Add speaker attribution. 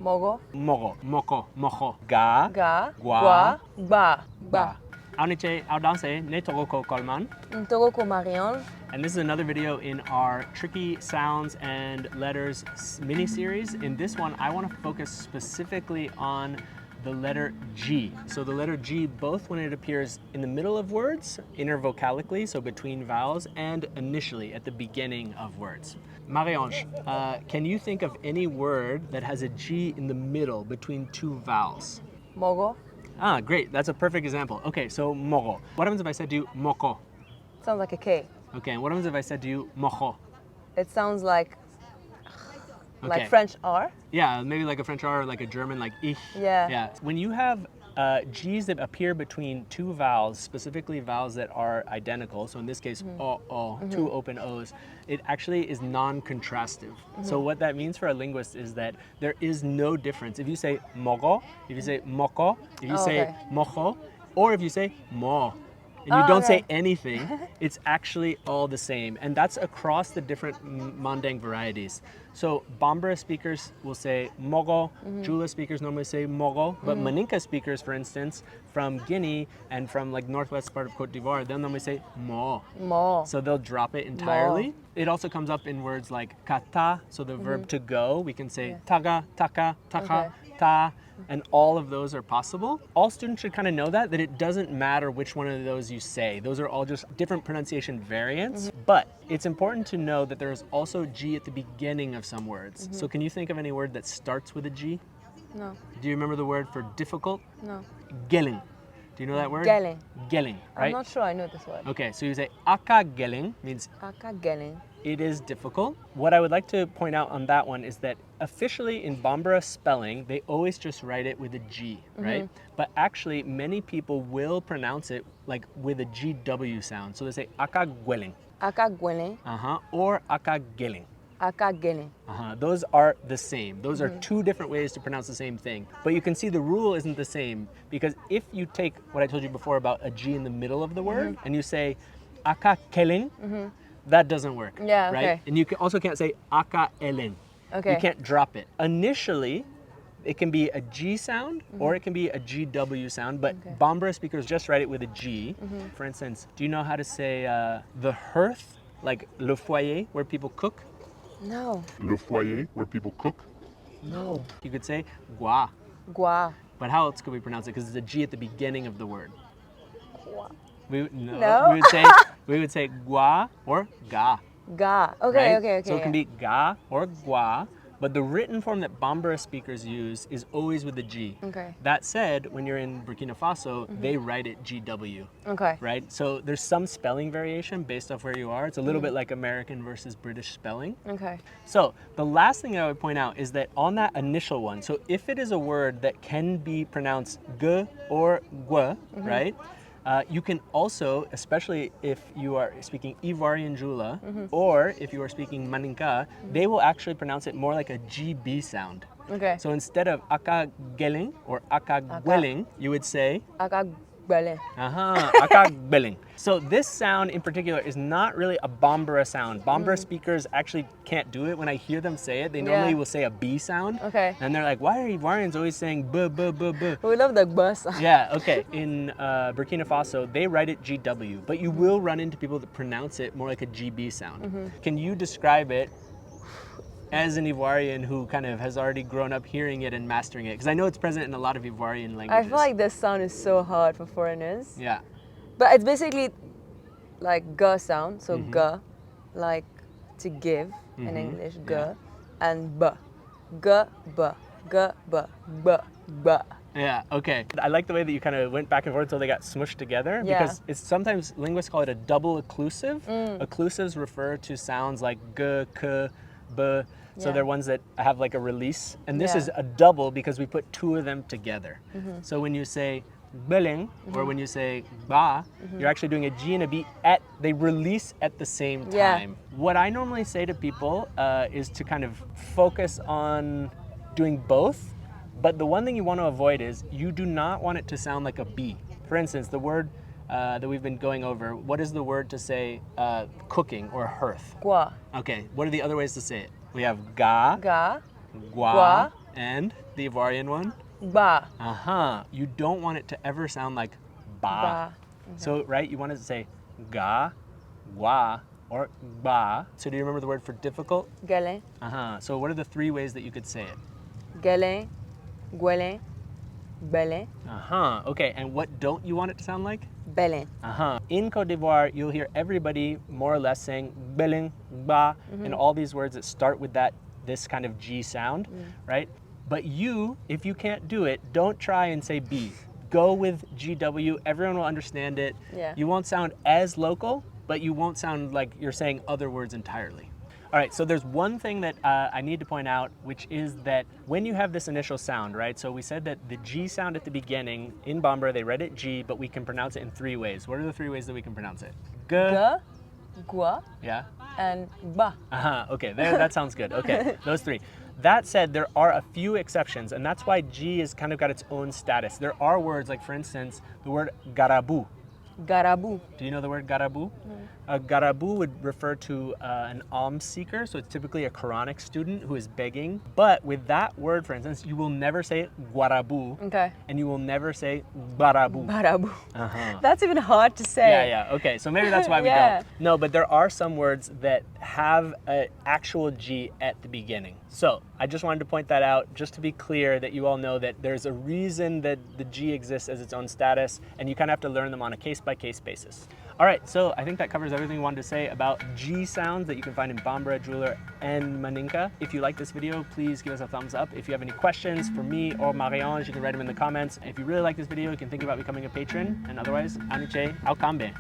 Speaker 1: Mogo.
Speaker 2: Mogo, moko, mojo. Ga,
Speaker 1: Ga.
Speaker 2: Gua.
Speaker 1: Gua. Ba.
Speaker 2: ba. Auniche, audanse, ne togoko Coleman.
Speaker 1: Ntogoko Marion.
Speaker 2: And this is another video in our Tricky Sounds and Letters mini-series. In this one, I want to focus specifically on the letter G. So the letter G, both when it appears in the middle of words, intervocalically, so between vowels, and initially at the beginning of words. Marie-Ange, can you think of any word that has a G in the middle between two vowels?
Speaker 1: Mogo.
Speaker 2: Ah, great. That's a perfect example. Okay, so mogo. What happens if I said to you moko?
Speaker 1: Sounds like a K.
Speaker 2: Okay, and what happens if I said to you mojo?
Speaker 1: It sounds like
Speaker 2: Okay.
Speaker 1: French R.
Speaker 2: Yeah, maybe like a French R or like a German like ich.
Speaker 1: Yeah.
Speaker 2: Yeah. When you have G's that appear between two vowels, specifically vowels that are identical, so in this case, two open O's, it actually is non-contrastive. So what that means for a linguist is that there is no difference. If you say mogo, if you say moko, if you say mojo, or if you say mo, and you don't say anything, it's actually all the same. And that's across the different Manding varieties. So Bambara speakers will say mogo, Jula speakers normally say mogo, but Maninka speakers, for instance, from Guinea and from like northwest part of Cote d'Ivoire, they'll normally say mo.
Speaker 1: Mo.
Speaker 2: So they'll drop it entirely. It also comes up in words like kata, so the verb to go. We can say taga, taka, taka, ta, and all of those are possible. All students should kind of know that it doesn't matter which one of those you say. Those are all just different pronunciation variants. But it's important to know that there's also G at the beginning of some words. So can you think of any word that starts with a G?
Speaker 1: No.
Speaker 2: Do you remember the word for difficult?
Speaker 1: No.
Speaker 2: Gelling. Do you know that word?
Speaker 1: Gelling.
Speaker 2: Gelling, right?
Speaker 1: I'm not sure I know this word.
Speaker 2: Okay, so you say aka gelling means
Speaker 1: Aka gelling.
Speaker 2: it is difficult. What I would like to point out on that one is that officially in Bambara spelling, they always just write it with a G, right? But actually, many people will pronounce it like with a GW sound. So they say aka gwelling,
Speaker 1: Aka gwelling.
Speaker 2: or aka gelling.
Speaker 1: Aka gelling.
Speaker 2: Those are the same. Those are two different ways to pronounce the same thing. But you can see the rule isn't the same, because if you take what I told you before about a G in the middle of the word and you say aka kelling, that doesn't work.
Speaker 1: Yeah,
Speaker 2: right?
Speaker 1: okay.
Speaker 2: And you also can't say aka elen.
Speaker 1: Okay.
Speaker 2: You can't drop it. Initially, it can be a G sound or it can be a GW sound, but Bambara speakers just write it with a G. For instance, do you know how to say the hearth, like le foyer, where people cook?
Speaker 1: No.
Speaker 3: Le foyer, where people cook?
Speaker 1: No.
Speaker 2: You could say gua.
Speaker 1: Gua.
Speaker 2: But how else could we pronounce it? Because it's a G at the beginning of the word.
Speaker 1: Gua.
Speaker 2: No. We would say gua or ga.
Speaker 1: Ga. Okay,
Speaker 2: Right?
Speaker 1: okay.
Speaker 2: So it can be ga or gua, but the written form that Bambara speakers use is always with a G.
Speaker 1: Okay.
Speaker 2: That said, when you're in Burkina Faso, they write it GW.
Speaker 1: Okay.
Speaker 2: Right? So there's some spelling variation based off where you are. It's a little bit like American versus British spelling.
Speaker 1: Okay.
Speaker 2: So the last thing I would point out is that on that initial one, so if it is a word that can be pronounced g or gua, right? You can also, especially if you are speaking Ivorian Jula or if you are speaking Maninka, they will actually pronounce it more like a GB sound.
Speaker 1: Okay.
Speaker 2: So instead of aka geling or aka gwelling, you would say
Speaker 1: Aka gwelling.
Speaker 2: aka gwelling. So this sound in particular is not really a Bambara sound. Bambara speakers actually can't do it. When I hear them say it, they normally will say a B sound.
Speaker 1: Okay.
Speaker 2: And they're like, why are Ivorians always saying buh, buh, buh, buh?
Speaker 1: We love the bus.
Speaker 2: Yeah, okay. In Burkina Faso, they write it GW, but you will run into people that pronounce it more like a GB sound. Can you describe it as an Ivoirian who kind of has already grown up hearing it and mastering it? Because I know it's present in a lot of Ivoirian
Speaker 1: I
Speaker 2: languages.
Speaker 1: feel like this sound is so hard for foreigners.
Speaker 2: Yeah.
Speaker 1: But it's basically like ga sound, so ga, like to give in English, ga, and ba. Ga, ba, ga, ba, ba, ba.
Speaker 2: Yeah, okay. I like the way that you kind of went back and forth until they got smushed together, because it's sometimes linguists call it a double occlusive. Occlusives refer to sounds like g, k, b. So they're ones that have like a release. And this is a double because we put two of them together. So when you say beling or when you say ba, you're actually doing a G and a B they release at the same time. What I normally say to people is to kind of focus on doing both. But the one thing you want to avoid is you do not want it to sound like a B. For instance, the word that we've been going over, what is the word to say cooking or hearth?
Speaker 1: Gua.
Speaker 2: Okay, what are the other ways to say it? We have ga,
Speaker 1: Ga.
Speaker 2: gua,
Speaker 1: Gua.
Speaker 2: And the Ivoirian one?
Speaker 1: Ba.
Speaker 2: Uh-huh. You don't want it to ever sound like ba.
Speaker 1: Ba.
Speaker 2: So, right, you want it to say ga, gua, or ba. So do you remember the word for difficult?
Speaker 1: Galen.
Speaker 2: Uh-huh. So what are the 3 ways that you could say it?
Speaker 1: Galen. Guelen. Belen.
Speaker 2: Uh-huh. Okay, and what don't you want it to sound like?
Speaker 1: Belen.
Speaker 2: Uh-huh. In Côte d'Ivoire, you'll hear everybody more or less saying belin, ba, and all these words that start with this kind of G sound, right? But you, if you can't do it, don't try and say B. Go with GW. Everyone will understand it.
Speaker 1: Yeah.
Speaker 2: You won't sound as local, but you won't sound like you're saying other words entirely. All right, so there's one thing that I need to point out, which is that when you have this initial sound, right? So we said that the G sound at the beginning, in Bambara, they read it G, but we can pronounce it in 3 ways. What are the 3 ways that we can pronounce it? G.
Speaker 1: Ga. Gua.
Speaker 2: Yeah?
Speaker 1: And ba.
Speaker 2: Uh-huh, okay, that sounds good. Okay, those 3. That said, there are a few exceptions, and that's why G has kind of got its own status. There are words like, for instance, the word garabu.
Speaker 1: Garabu.
Speaker 2: Do you know the word garabu? A garabu would refer to an alms seeker, so it's typically a Quranic student who is begging. But with that word, for instance, you will never say guarabu,
Speaker 1: Okay.
Speaker 2: and you will never say barabu.
Speaker 1: Barabu.
Speaker 2: Uh-huh.
Speaker 1: That's even hard to say.
Speaker 2: Yeah, okay, so maybe that's why we
Speaker 1: Yeah.
Speaker 2: don't. No, but there are some words that have an actual G at the beginning. So I just wanted to point that out, just to be clear that you all know that there's a reason that the G exists as its own status, and you kind of have to learn them on a case-by-case basis. All right, so I think that covers everything we wanted to say about G sounds that you can find in Bambara, Jula, and Maninka. If you like this video, please give us a thumbs up. If you have any questions for me or Marie-Ange, you can write them in the comments. If you really like this video, you can think about becoming a patron. And otherwise, Aniche, Aukambe.